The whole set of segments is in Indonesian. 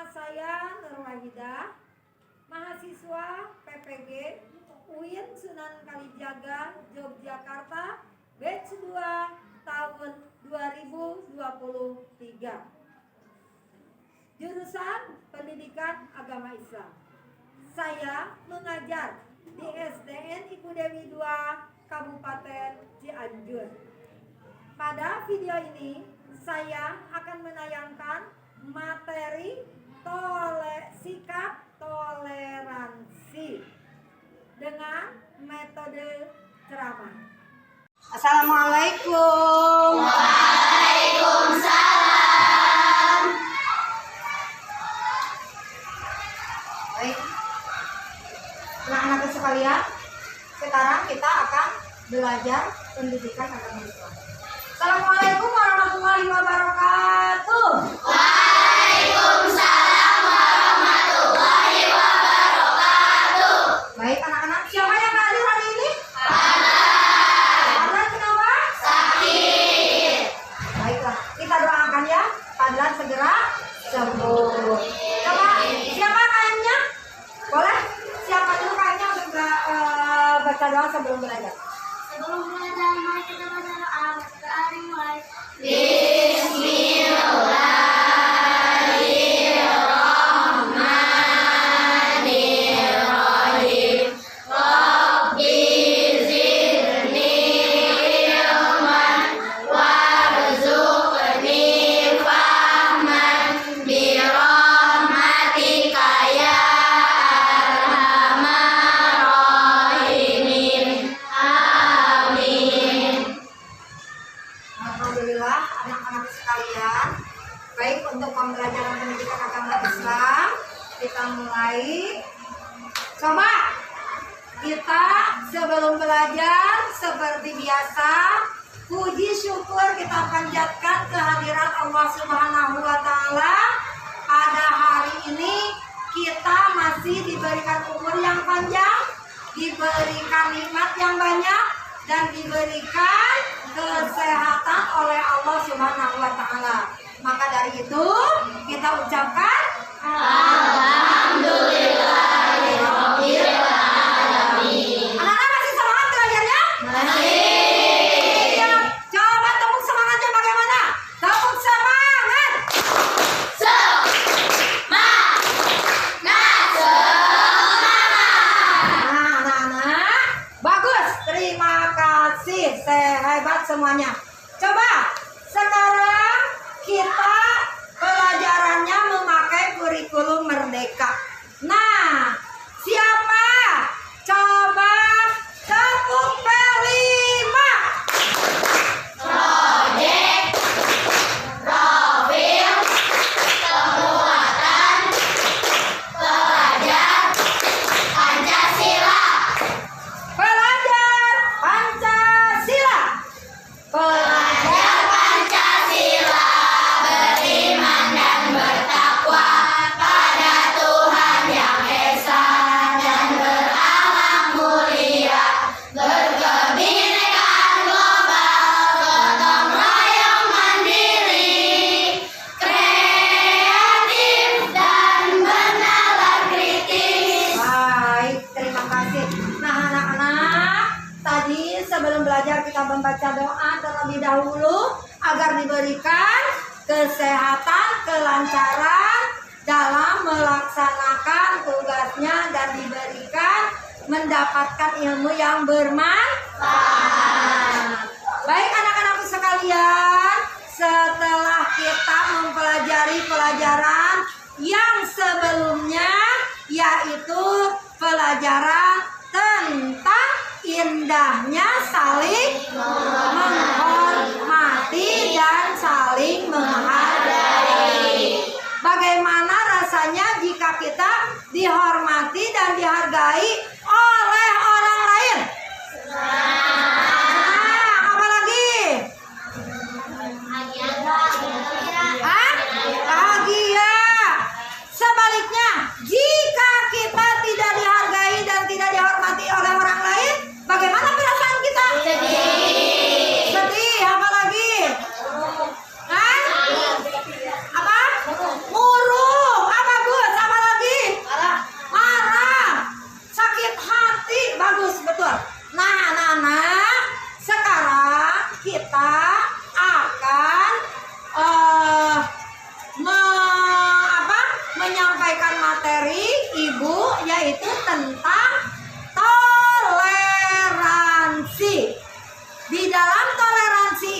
saya Nur Wahidah, mahasiswa PPG UIN Sunan Kalijaga, Yogyakarta, batch 2 tahun 2023. Jurusan Pendidikan Agama Islam. Saya mengajar di SDN Ibu Dewi 2, Kabupaten Cianjur. Pada video ini, saya akan menayangkan materi sikap toleransi dengan metode ceramah. Assalamualaikum. Waalaikumsalam. Baik, anak-anak sekalian, sekarang kita akan belajar pendidikan agama Islam. Assalamualaikum warahmatullahi wabarakatuh. Waalaikumsalam warahmatullahi wabarakatuh. Baik anak-anak, siapa yang hadir hari ini? Fadlan kenapa? Sakit. Baiklah, kita doakan ya, Fadlan segera sembuh. Coba, siapa kainnya? Boleh? Siapa dulu kainnya untuk baca doa sebelum belajar? Sebelum belajar, mari kita baca doa. Mulai. Bismillahirrahmanirrahim. Rabbi zidni ilman warzuqni fahman birahmatika ya arhamar rahimin. Amin. Alhamdulillah anak-anak sekalian. Baik, untuk pembelajaran pendidikan agama Islam kita mulai. Coba kita sebelum belajar seperti biasa puji syukur kita panjatkan kehadiran Allah Subhanahu wa taala. Pada hari ini kita masih diberikan umur yang panjang, diberikan nikmat yang banyak, dan diberikan kesehatan oleh Allah Subhanahu wa taala. Maka dari itu kita ucapkan alhamdulillahirabbil alamin. Anak-anak masih semangat belajarnya? Masih. Iya. Coba tepuk semangatnya bagaimana? Tepuk semangat. Semangat. Nah, anak-anak, bagus. Terima kasih. Sehebat semuanya. Coba sekarang kita pelajarannya memakai kurikulum merdeka. Nah, siapa? Coba tepuk P5. Project profil kekuatan pelajar Pancasila. Pelajar Pancasila. Pelajar Pancasila beriman dan bertakwa pada Tuhan Yang Esa dan berakhlak mulia, berkebinekaan global, gotong royong mandiri, kreatif dan bernalar kritis. Baik, terima kasih. Nah, anak-anak, tadi sebelum belajar kita membaca doa terlebih dahulu agar diberikan kesehatan, kelancaran dalam melaksanakan tugasnya dan diberikan mendapatkan ilmu yang bermanfaat. Baik anak-anakku sekalian, setelah kita mempelajari pelajaran yang sebelumnya, yaitu pelajaran tentang indahnya saling menghormati dan saling menghargai. Bagaimana rasanya jika kita dihormati dan dihargai oleh orang lain? Nah, apa lagi? Bahagia. Sebaliknya, jika kita tidak dihargai dan tidak dihormati oleh orang lain, bagaimana perasaan kita? Sedih. Apa lagi? Hah? Apa? Murung. Apa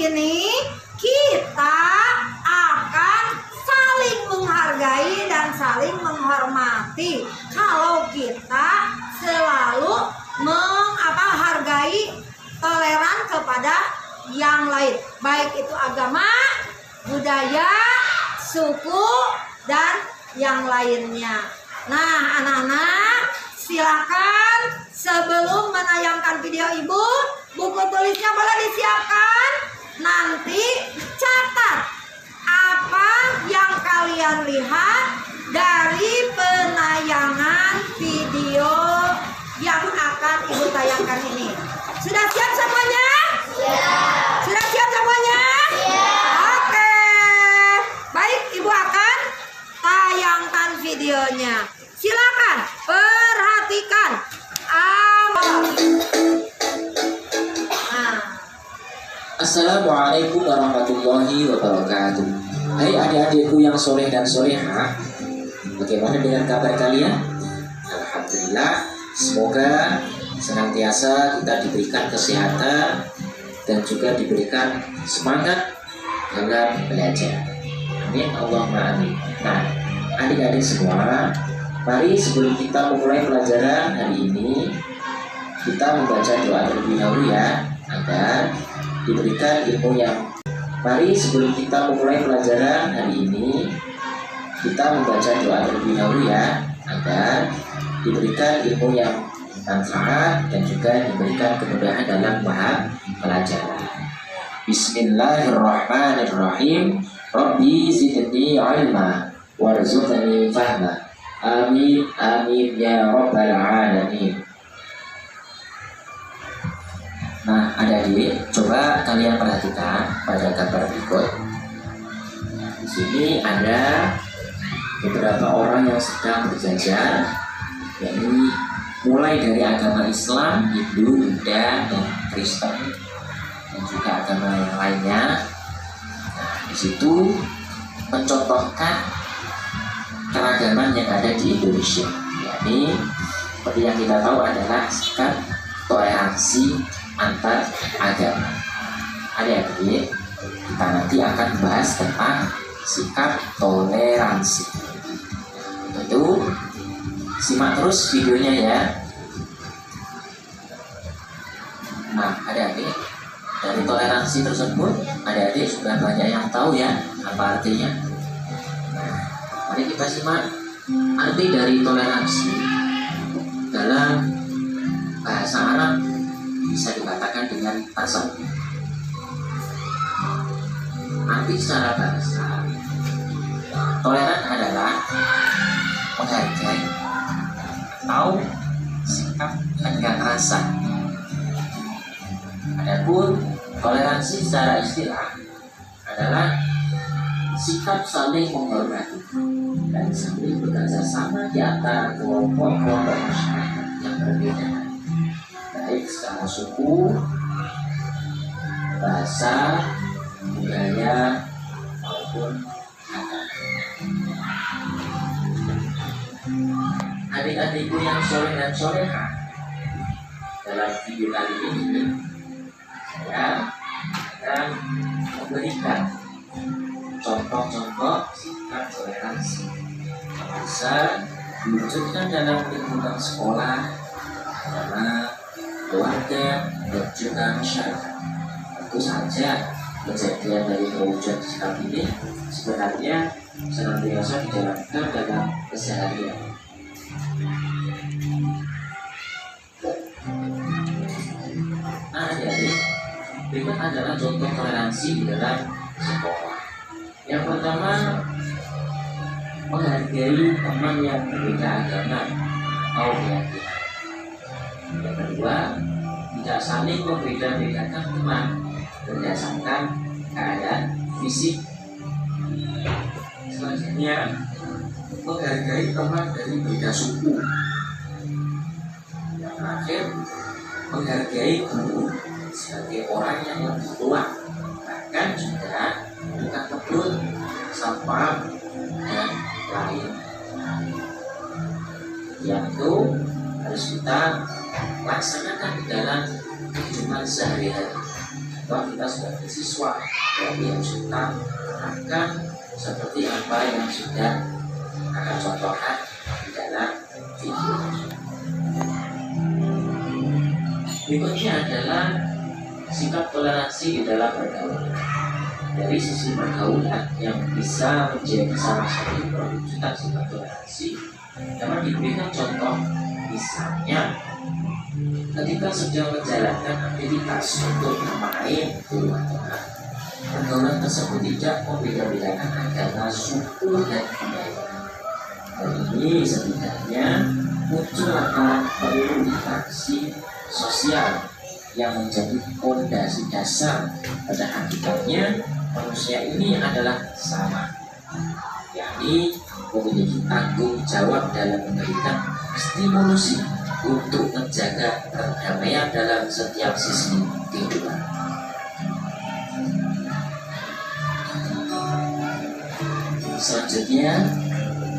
ini kita akan saling menghargai dan saling menghormati. Kalau kita selalu menghargai, toleran kepada yang lain, baik itu agama, budaya, suku, dan yang lainnya. Nah, anak-anak, silakan sebelum menayangkan video ibu, buku tulisnya boleh disiapkan. Nanti catat apa yang kalian lihat dari penayangan video yang akan ibu tayangkan ini. Sudah siap semuanya? Siap. Sudah siap semuanya? Siap. Oke. Baik, ibu akan tayangkan videonya. Silakan perhatikan. Assalamualaikum warahmatullahi wabarakatuh. Hai adik-adikku yang soleh dan solehah, bagaimana dengan kabar kalian? Alhamdulillah, semoga senantiasa kita diberikan kesehatan dan juga diberikan semangat dalam belajar. Amin, Allahumma amin. Nah, adik-adik semua, mari sebelum kita memulai pelajaran hari ini, kita membaca doa terlebih dahulu ya, agar diberikan ilmu yang. Mari sebelum kita memulai pelajaran hari ini, kita membaca doa terlebih dahulu ya, agar diberikan ilmu yang manfaat dan juga diberikan kemudahan dalam paham pelajaran. Bismillahirrahmanirrahim. Rabbi zidni ilma warzuqni fahma. Amin amin ya rabbal alamin. Nah, adik-adik, coba kalian perhatikan pada gambar berikut. Di sini ada beberapa orang yang sedang berjajar, yakni mulai dari agama Islam, Hindu, Buddha, dan Kristen, dan juga agama yang lainnya. Nah, di situ mencontohkan keragaman yang ada di Indonesia, yakni seperti yang kita tahu adalah sikap toleransi antar agama. Adik-adik, kita nanti akan bahas tentang sikap toleransi. Itu simak terus videonya ya. Nah, adik-adik, dari toleransi tersebut, adik-adik sudah banyak yang tahu ya apa artinya. Nah, mari kita simak arti dari toleransi. Dalam bahasa Arab bisa dikatakan dengan tasawuf. Arti secara bahasa, toleran adalah menghargai atau sikap dengan rasa. Adapun toleransi secara istilah adalah sikap saling menghormati dan saling bekerja sama di antara kelompok-kelompok masyarakat yang berbeda, baik secara suku, bahasa, budaya, maupun agama. Adik-adikku yang soleh dan solehah, dalam video kali ini saya akan memberikan contoh-contoh sikap toleransi yang bisa diwujudkan dalam lingkungan sekolah, agama, keluarga, dan juga masyarakat. Tentu saja kejadian dari perwujudan sikap ini sebenarnya senantiasa dijalankan dalam keseharian. Nah, jadi berikut adalah contoh toleransi di dalam sekolah. Yang pertama, menghargai teman yang berbeda agama atau keyakinan. Yang kedua, tidak saling membeda-bedakan teman berdasarkan keadaan fisik. Selanjutnya, menghargai teman dari beda suku. Yang terakhir, menghargai guru sebagai orang yang lebih tua, bahkan juga bukan kebun, satpam, dan lain. Yang itu harus kita laksanakan di dalam kehidupan sehari-hari. Wah, kita sudah siswa, jadi harus kita terapkan seperti apa yang sudah akan contohkan di dalam video. Berikutnya adalah sikap toleransi di dalam pergaulan. Dari sisi pergaulan yang bisa menjadi salah satu perwujudan sikap toleransi dapat diberikan contoh, misalnya ketika sedang menjalankan aktivitas untuk bermain di rumah teman, pergaulan tersebut tidak membeda-bedakan agama, suku, dan budaya. Dan ini setidaknya muncul akan perlu interaksi sosial yang menjadi fondasi dasar. Pada hakikatnya manusia ini adalah sama, yakni memiliki tanggung jawab dalam memberikan stimulus untuk menjaga perdamaian dalam setiap sisi kehidupan. Selanjutnya,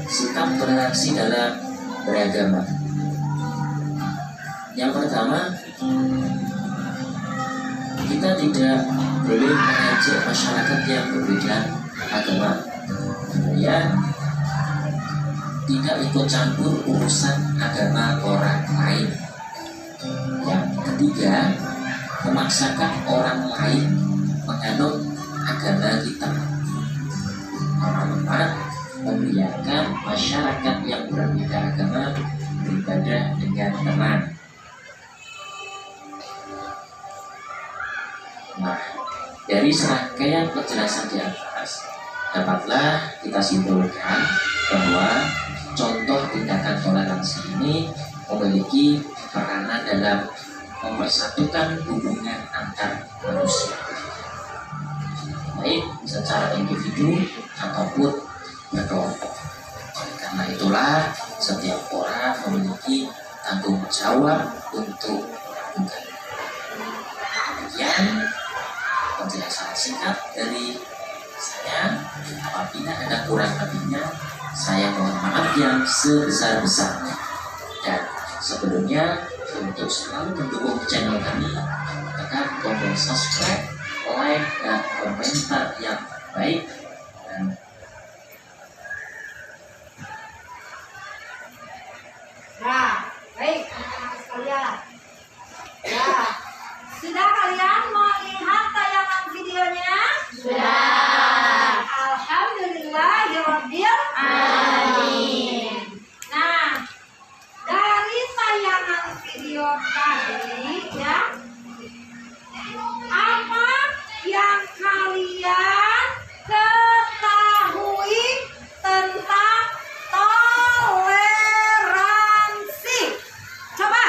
sikap toleransi dalam beragama. Yang pertama, kita tidak boleh mengajak masyarakat yang berbeda agama supaya tidak ikut campur urusan agama orang lain. Yang ketiga, memaksakan orang lain menganut agama kita. Yang keempat, membiarkan masyarakat yang berbeda agama beribadah dengan tenang. Nah, dari serangkaian penjelasan di atas, dapatlah kita simpulkan bahwa contoh tindakan toleransi ini memiliki peranan dalam mempersatukan hubungan antar manusia, baik secara individu ataupun berkelompok. Karena itulah setiap orang memiliki tanggung jawab untuk melakukan. Demikian penjelasan singkat dari saya. Apabila ada kurang lebihnya, saya mohon maaf yang sebesar-besarnya. Dan sebelumnya, untuk selalu mendukung channel kami, tekan tombol subscribe, like, dan komentar yang baik. Dan Nah, baik anak-anak sekalian. Ya, sudah kalian melihat tayangan videonya? Sudah. Alhamdulillahirabbil alamin. Nah, dari tayangan video tadi ya, apa yang kalian ketahui tentang toleransi? Coba.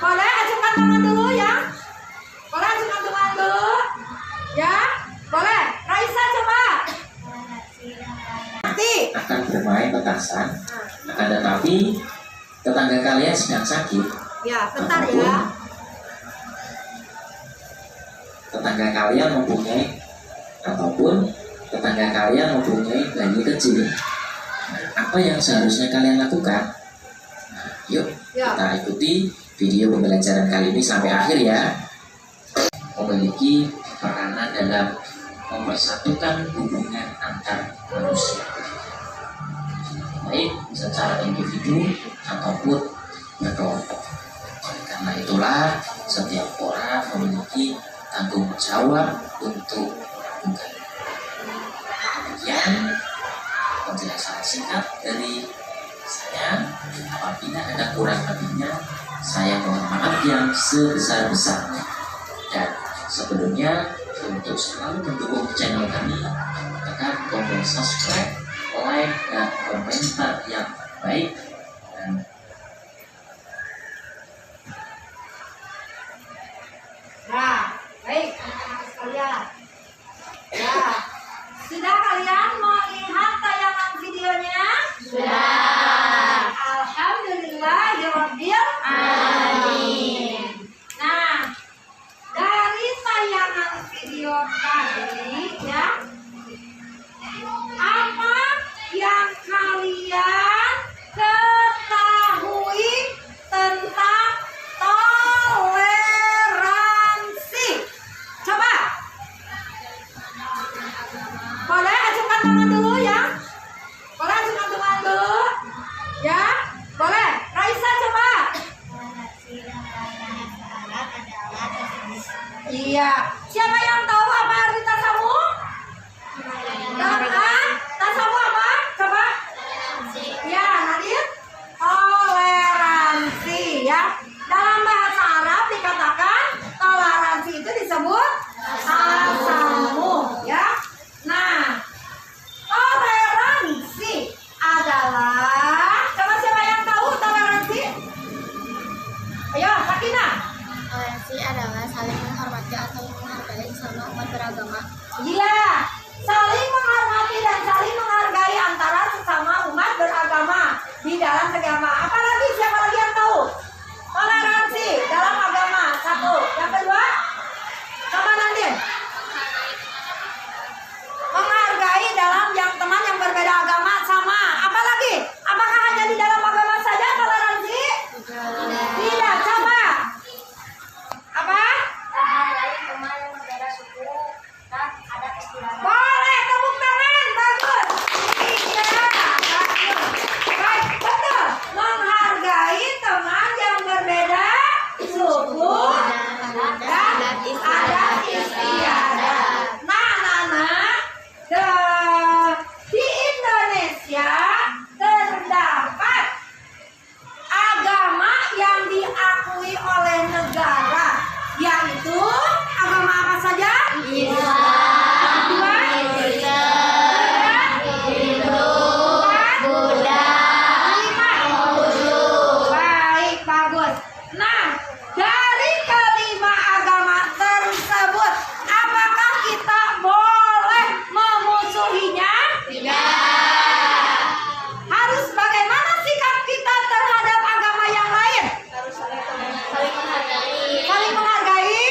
Boleh acungkan tangan dulu ya. Boleh acungkan tangan dulu. Ya, boleh. Raisa coba. Nanti. akan bermain petasan, akan tetapi tetangga kalian sedang sakit, Ya, bentar ya. tetangga kalian mempunyai bayi kecil. Nah, apa yang seharusnya kalian lakukan? Nah, yuk Ya. kita ikuti video pembelajaran kali ini sampai akhir ya. Memiliki peranan dalam mempersatukan hubungan antar manusia, baik secara individu ataupun berkelompok. Karena itulah setiap orang memiliki tanggung jawab untuk melakukan. Demikian penjelasan singkat dari saya. Apabila ada kurang lebihnya, saya mohon maaf yang sebesar-besarnya. Dan sebelumnya, untuk selalu mendukung channel kami, tekan tombol subscribe, like, dan komentar yang baik. Dan Nah, baik anak-anak sekalian. Ya, sudah kalian melihat tayangan videonya? Sudah. Alhamdulillahirabbil alamin. Nah, dari tayangan video tadi ya, apa yang kalian ketahui Iya. Siapa yang tahu apa arti tasawuf? Tasawuf apa? Coba. Ya, Nadir. Toleransi ya. Dalam bahasa Arab dikatakan toleransi itu disebut tasawuf ya. Nah, toleransi adalah, coba siapa yang tahu toleransi? Ayo, Sakinah. Toleransi adalah saling menghormati atau menghargai sesama umat beragama. Iya, saling menghormati dan saling menghargai antara sesama umat beragama di dalam agama. Apalagi siapa lagi yang tahu? Toleransi dalam agama. Satu. Yang kedua? Coba nanti. Menghargai dalam yang teman yang berbeda agama sama. Apalagi? Apakah hanya di dalam agama saja toleransi? Tidak. Coba. Apa? Menghargai teman yang berbeda suku dan adat istiadat. Boleh, tepuk tangan, bagus. Iya, bagus. Baik, betul. Menghargai teman yang berbeda suku dan adat istiadat. Di Indonesia terdapat agama yang diakui oleh negara, yaitu agama apa saja? Baik, bagus. Nah, dari kelima agama tersebut, apakah kita boleh memusuhinya? Tidak. Harus bagaimana sikap kita terhadap agama yang lain? Saling menghargai. Saling menghargai,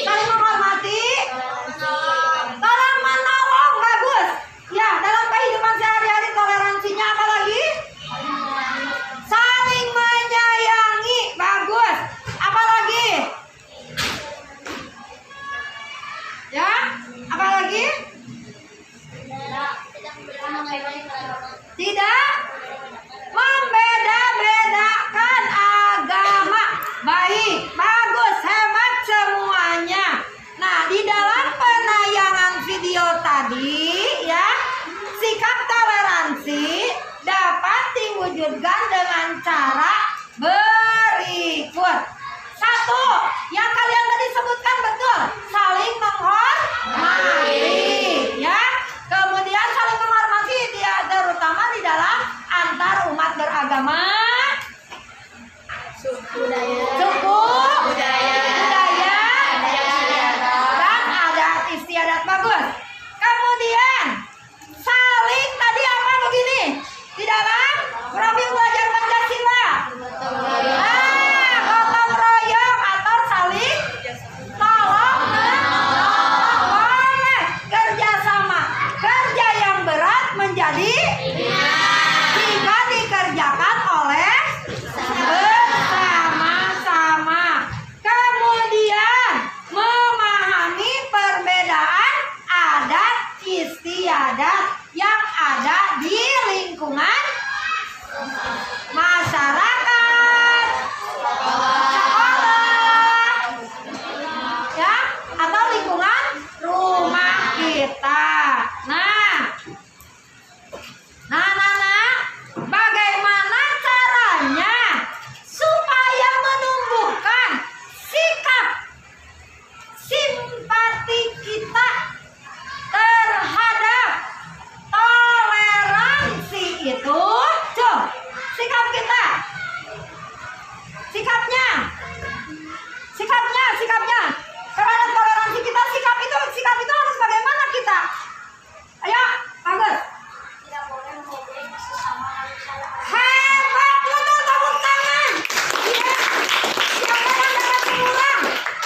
saling menghormati, tolong menolong, bagus. Ya, dalam kehidupan sehari-hari toleransinya apa lagi? Saling menyayangi, bagus. Apa lagi? Ya, apa lagi? Tidak membeda-bedakan agama. Baik, bagus, hebat semuanya. Nah, di dalam penayangan video tadi ya, sikap toleransi dapat diwujudkan dengan cara berikut. Satu, yang kalian tadi sebutkan betul, saling menghormati ya. Kemudian saling menghormati dia terutama di dalam antar umat beragama, suku, budaya, dan adat istiadat, bagus. Kemudian saling tadi apa begini di dalam profil belajar Pancasila, gotong royong atau saling tolong menolong, boleh kerjasama. Kerja yang berat menjadi jika dikerjakan oleh bersama-sama. Kemudian memahami perbedaan adat istiadat yang ada di lingkungan masyarakat, sekolah, ya, atau lingkungan rumah kita. Nah, bagaimana caranya supaya menumbuhkan sikap simpati kita terhadap toleransi itu? Coba sikap kita, sikapnya terhadap toleransi kita, sikap itu harus bagaimana kita? Ayo, bagus. Tidak boleh mengejek sesama manusia. Hebat, betul, tepuk tangan. Iya.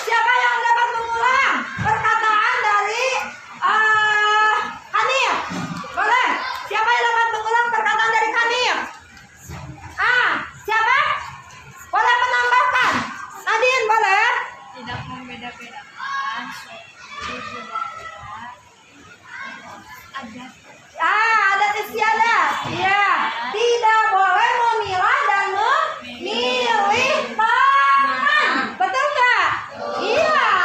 Siapa yang dapat mengulang perkataan dari Kanir? Boleh. Siapa yang dapat mengulang perkataan dari Kanir? Siapa? Boleh menambahkan? Nadine, boleh? Tidak membeda-bedakan suku, budaya, adat. Adat istiadat. Iya. Tidak boleh memilah dan memilih teman. Betul nggak? Iya.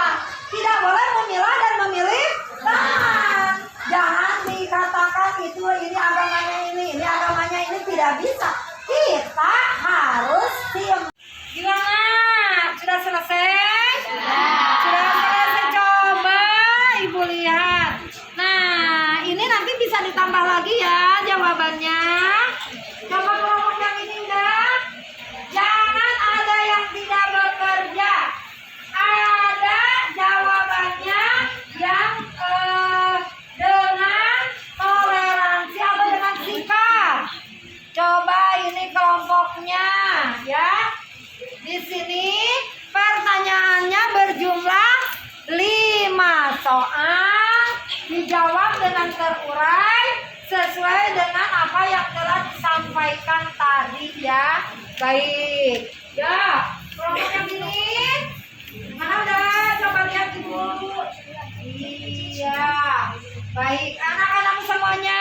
soal dijawab dengan terurai sesuai dengan apa yang telah disampaikan tadi ya. Baik. Ya, kelompok yang ini mana udah coba lihat ibu. Iya. Baik, anak-anak semuanya.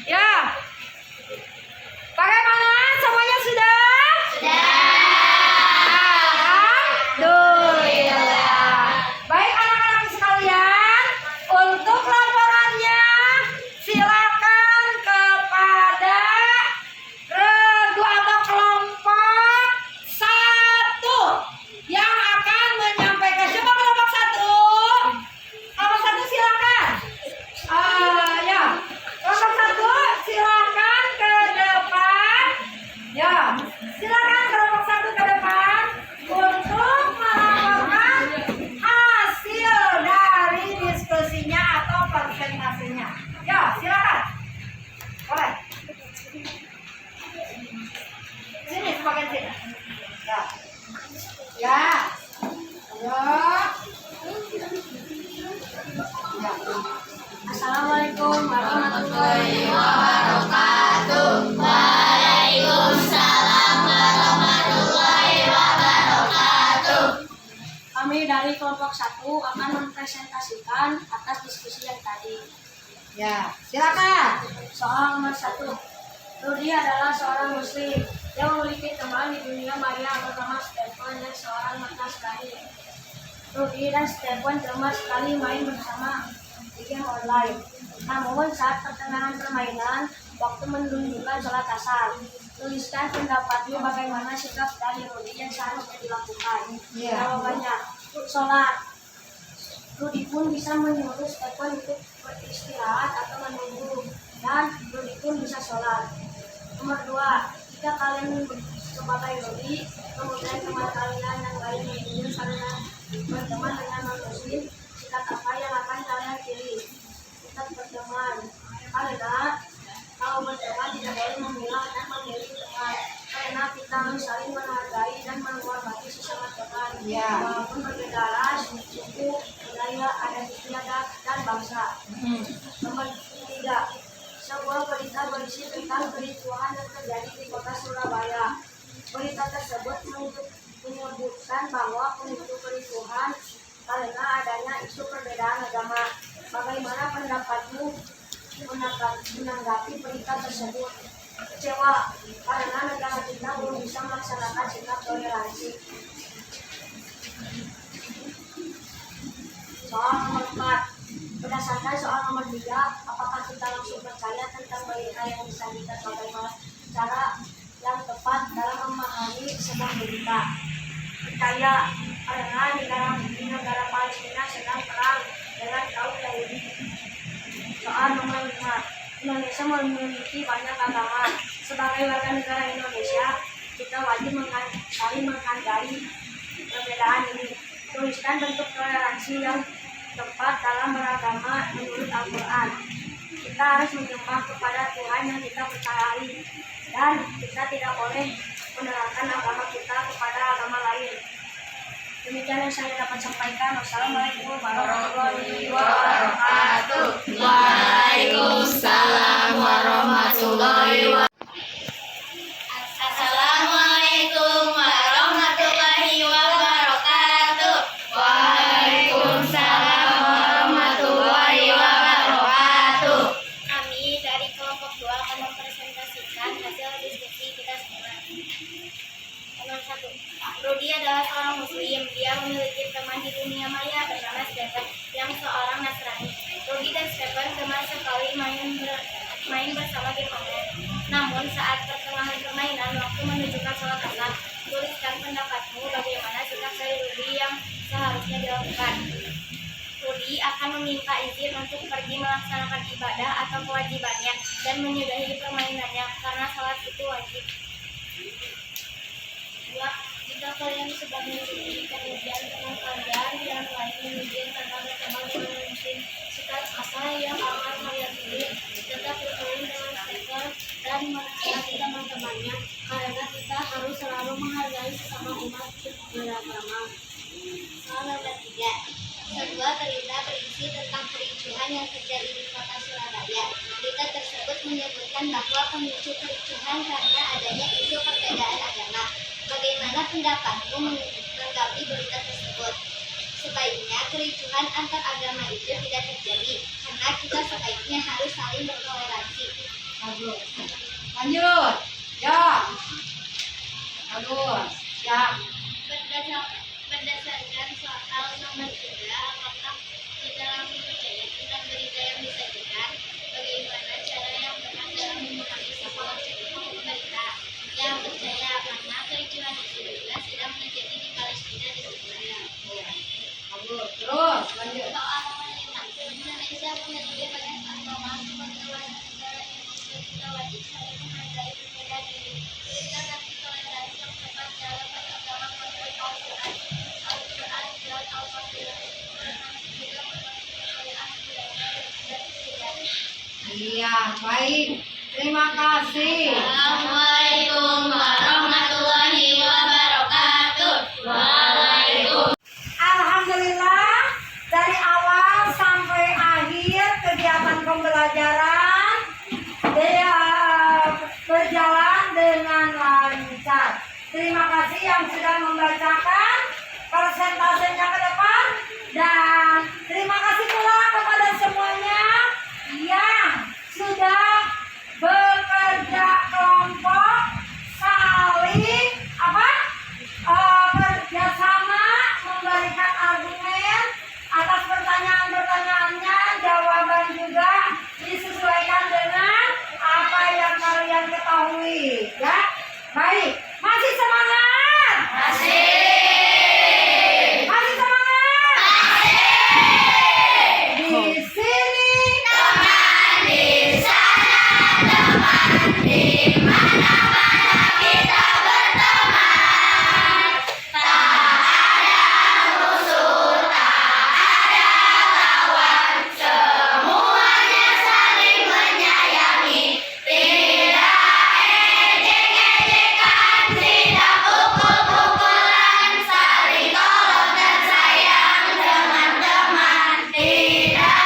Ya. Bagaimana? Semuanya sudah? Alhamdulillah. Baik anak-anak sekalian, untuk laporannya silakan kepada regu atau kelompok 1 yang akan menyampaikan. Coba kelompok 1. Kelompok 1 silakan. Ya. Kelompok 1 silakan ke depan. Ya. Silakan kelompok 1 ke depan untuk melaporkan hasil dari diskusinya atau presentasinya. Ya, silakan. Boleh. Sini, sebagian sini. Ya. Ya. Ya. Ya. Assalamualaikum warahmatullahi wabarakatuh. Waalaikumsalam warahmatullahi wabarakatuh. Kami dari kelompok 1 akan mempresentasikan atas diskusi yang tadi. Ya, silakan. Soal nomor 1. Rudy adalah seorang muslim yang memiliki teman di dunia maya bernama Stefan dan seorang Nasrani. Rudy dan Stefan gemar sekali main bersama di game online. Namun saat pertengahan permainan, waktu menunjukkan sholat asar. Tuliskan pendapatmu bagaimana sikap dari Rudy yang seharusnya dilakukan. Jawabannya, sholat. Rudy pun bisa menyuruh Stefan untuk beristirahat atau menunggu, dan Rudy pun bisa sholat. Nomor 2, jika kalian sebagai Rudy, kemudian teman kalian yang lain ingin kalian berteman dengan non-muslim, sikap apa yang akan kalian pilih? Sikap berteman, karena kalau berteman tidak boleh memilah dan memilih teman, karena kita harus saling menghargai dan menghormati sesama teman, walaupun berbeda ras, suku, budaya, adat istiadat, dan bangsa. Nomor 3, sebuah berita berisi tentang kericuhan yang terjadi di kota Surabaya. Berita tersebut menyebutkan bahwa pemicu kericuhan karena adanya isu perbedaan agama. Bagaimana pendapatmu menanggapi berita tersebut? Kecewa karena negara kita belum bisa melaksanakan sikap toleransi. Soal nomor 4. Berdasarkan soal nomor 3, apakah kita langsung percaya tentang berita yang disajikan bagaimana cara yang tepat dalam memahami sebuah berita? Percaya, karena di negara Palestina sedang perang dengan kaum Yahudi. Soal nomor 5, Indonesia memiliki banyak agama. Sebagai warga negara Indonesia, kita wajib saling menghargai perbedaan ini. Tuliskan bentuk toleransi yang tepat dalam beragama menurut Al-Quran. Kita harus menyembah kepada Tuhan yang kita percayai, dan kita tidak boleh menerangkan agama kita kepada agama lain. Demikian yang saya dapat sampaikan. Wassalamualaikum warahmatullahi wabarakatuh. Waalaikumsalam warahmatullahi wabarakatuh. Assalamualaikum warahmatullahi wabarakatuh. Waalaikumsalam warahmatullahi wabarakatuh. Kami dari kelompok 2 akan mempresentasikan hasil diskusi kita semua. Nomor 1, Rudy adalah seorang muslim. Dia memiliki teman di dunia maya bernama Stefan yang seorang Nasrani. Rudy dan Stefan gemar sekali main bersama game online. Namun saat pertengahan permainan, waktu menunjukkan sholat asar. Tuliskan pendapatmu bagaimana sikap dari Rudy yang seharusnya dilakukan. Rudy akan meminta izin untuk pergi melaksanakan ibadah atau kewajibannya dan menyudahi permainannya karena sholat itu wajib. 2. Jika kalian sebagai Rudy, kemudian teman kalian yang lain menunjukkan karena berteman dengan muslim, sikap apa yang akan kalian pilih? Tetap berteman dengan Stefan dan menasihati teman-temannya, karena kita harus selalu menghargai sesama umat beragama. Soal nomor 3, sebuah berita berisi kericuhan yang terjadi di kota Surabaya. Berita tersebut menyebutkan bahwa pemicu kericuhan karena adanya isu perbedaan agama. Bagaimana pendapatmu menanggapi berita tersebut? Sebaiknya kericuhan antar agama itu tidak terjadi, karena kita sebaiknya harus saling bertoleransi. Bagus. Lanjut. Ya. Bagus. Ya. Berdasarkan soal nomor 3, apakah kita langsung percaya tentang berita yang disajikan? Bagaimana cara yang benar dalam memahami situasi berita? Yang percaya karena kericuhan itu juga sedang terjadi di Palestina dan Israel. Bagus. Terus lanjut. Soal Indonesia memiliki banyak agama sebagai warga negara Indonesia juga wajib saling menghargai perbedaan diri. Kita nanti toleransi yang tepat dalam beragama menurut Al-Quran dan Al-Fatihah. Toleransi juga merupakan kepercayaan budaya dan kebudayaan. Iya, baik. Terima kasih. Assalamualaikum warahmatullahi wabarakatuh. Waalaikumsalam. Alhamdulillah, dari awal sampai akhir kegiatan pembelajaran dia berjalan dengan lancar. Terima kasih yang sudah membacakan persentasenya ke depan, dan terima kasih pula kepada semuanya yang sudah bekerja kelompok, saling kerjasama memberikan argumen atas pertanyaan-pertanyaannya, jawaban juga disesuaikan dengan apa yang kalian ketahui. Ya, baik. Masih semangat? Masih semangat? Di sini Teman di sana, teman di mana-mana kita berteman. Tak ada musuh, tak ada lawan, semuanya saling menyayangi. Tidak ejek-ejekan, tidak pukul-pukulan, saling tolong dan sayang teman-teman. Tidak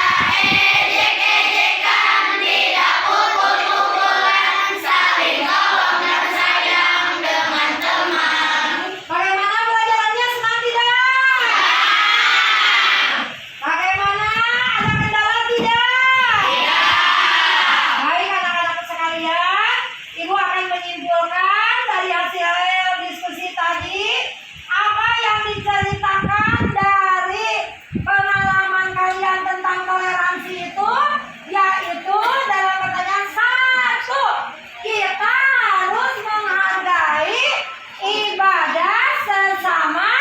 ejek-ejekan, tidak pukul-pukulan, saling tolong dan sayang teman-teman. bagaimana pelajarannya, senang tidak? Bagaimana? Ada kendala tidak? Baik anak-anak sekalian, Ibu akan menyimpulkan dari hasil diskusi tadi apa yang diceritakan dari pengalaman kalian tentang toleransi itu, yaitu dalam pertanyaan 1, kita harus menghargai ibadah sesama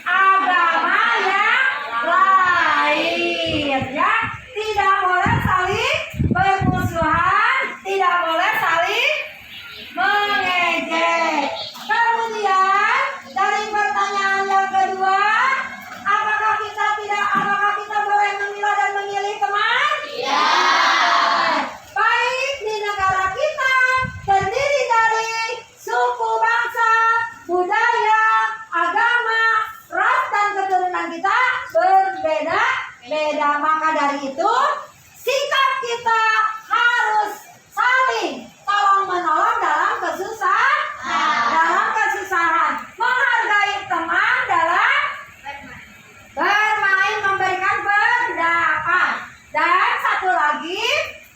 agama yang lain, ya. Tidak boleh saling bermusuhan, tidak boleh saling mengejek. Kemudian dari pertanyaan yang kedua, apakah kita boleh memilah dan memilih teman? Ya. Baik, di negara kita terdiri dari suku, bangsa, budaya, agama, ras, dan keturunan kita berbeda-beda. Maka dari itu, sikap kita harus saling tolong-menolong dalam kesusahan. Menghargai teman dalam bermain, memberikan pendapat. Dan satu lagi,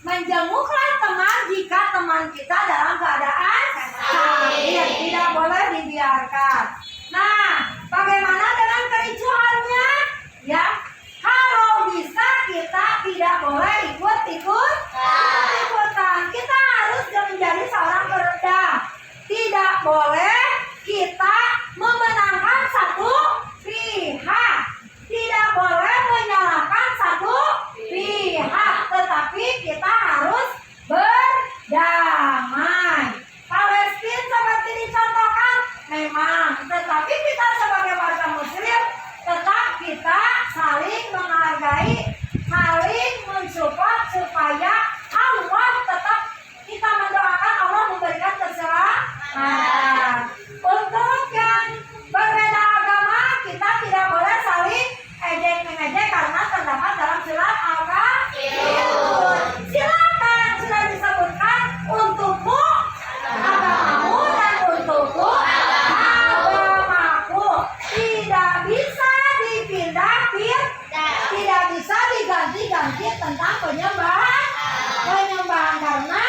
menjenguklah teman jika teman kita dalam keadaan sakit. Tidak boleh dibiarkan. Nah, bagaimana dengan kericuhannya? Ya, kalau bisa kita tidak berarti tentang penyembahan karena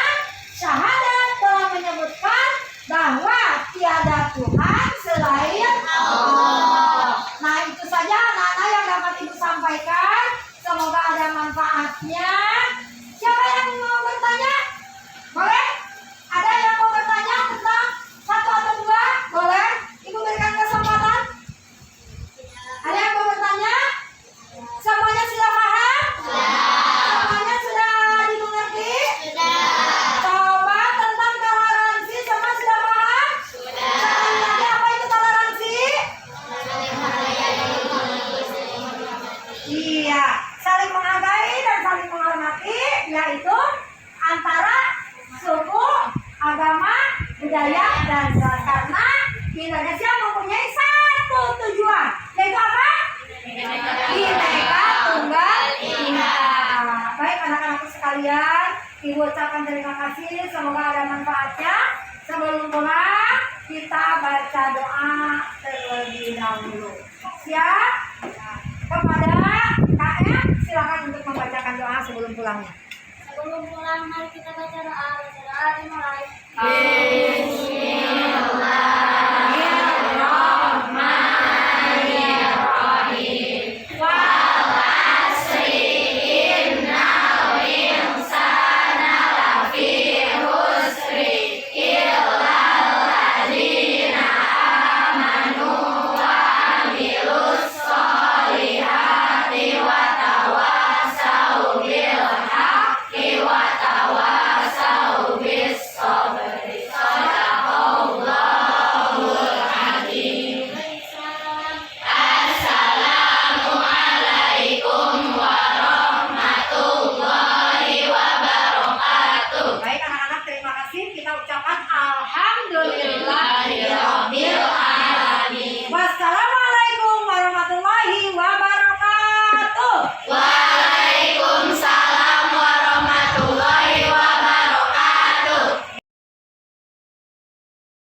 syahadat telah menyebutkan bahwa tiada Tuhan selain Allah. Nah itu saja anak-anak yang dapat Ibu sampaikan. Semoga ada manfaatnya. Siapa yang mau bertanya? Boleh? Ada yang mau bertanya tentang satu atau dua? Boleh? Ibu berikan kesempatan. Ada yang mau bertanya? Semuanya sudah paham? Semuanya sudah dimengerti? Coba tentang toleransi semua sudah paham? Sekali lagi, apa itu toleransi? Iya, saling menghargai dan saling menghormati, yaitu antara suku, agama, budaya, dan ras. Karena Indonesia mempunyai satu tujuan, yaitu apa? Bineka Tunggal Ika. Baik anak-anakku sekalian, Ibu ucapkan terima kasih. Semoga ada manfaatnya. Sebelum pulang, kita baca doa terlebih dahulu. Siap? Kepada KM, silakan untuk membacakan doa sebelum pulangnya. Sebelum pulang, mari kita baca doa. Doa dimulai. Bismillah.